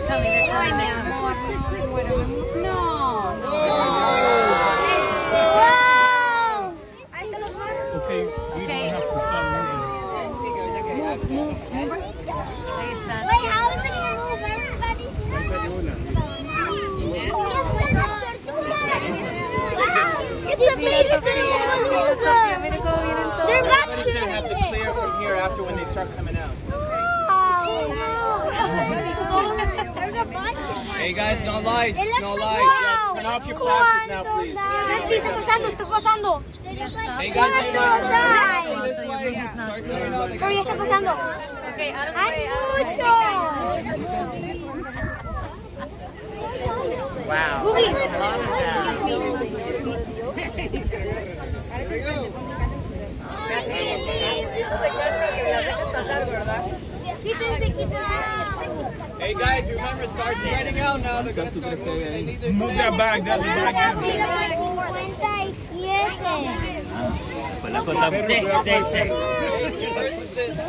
coming. Ay, mi amor, no, muero. No. Wow. Okay, we don't have to start moving. Ahí está. Wait, how is it gonna move? Everybody's It's amazing to Mira cómo vienen todos. They're back Everybody's gonna have to clear from here after when they start coming out. There's a bunch of them. Hey guys, no lights, It looks no like- lights. wow. Turn off your flashes now, please. Sí, está pasando, está pasando. Hey guys, hey guys, start clearing out this way. Start clearing out. Pero ya está pasando. Okay, out of the ¡Hay way. mucho! Wow. Boogie. Quítense, quítense. Hey guys, remember, start spreading out now. They're gonna start moving. They need their Move that bag, that's the bag. Versus this.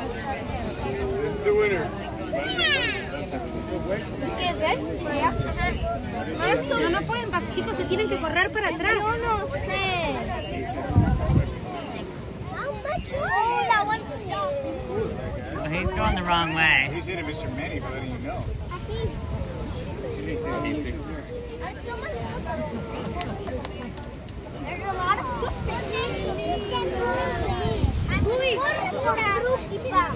It's the winner. ¿Quieres ver? Por allá. No, no pueden, chicos, se tienen que correr para atrás. No sé. Oh, that one's stuck. Well, he's going the wrong way. He's hitting Mr. Manny for letting you know. There's a lot of Louis, keep up.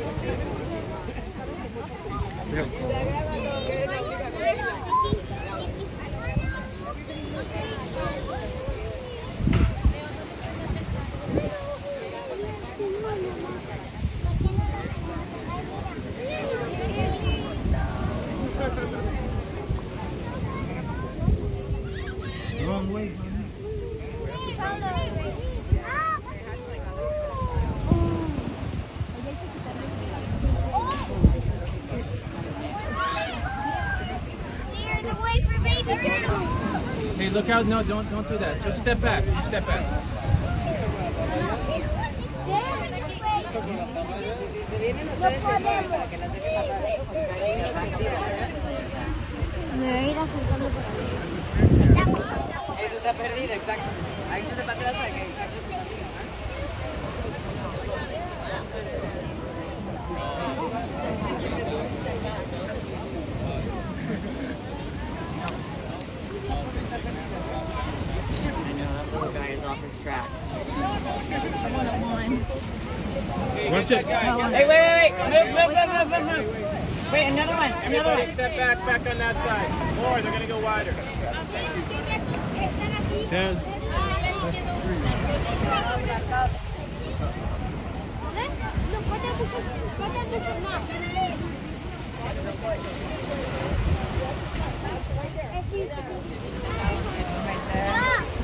Wrong way. Clear the way for baby turtle. Hey, look out! No, don't do that. Just step back. You step back. Eso está perdida, exacto. Ahí se para atrás para que I know that little guy is off his track. Watch it. Hey, wait! Move! Wait, another one, Everybody step back on that side. More, they're gonna go wider. There's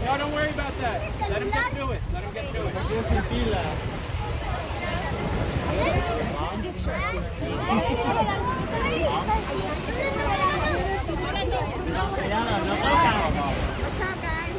No, don't worry about that. Let him get through it. Let him get through it. Cuidado, no toca.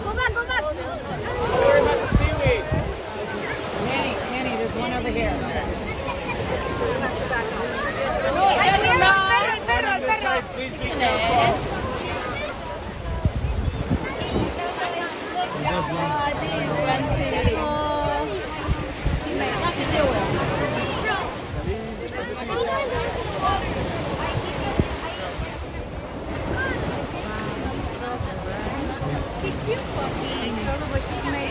Go back, go back. Don't worry about the seaweed. Manny, there's one over here. El perro. Please be careful. Qué cute, puppy.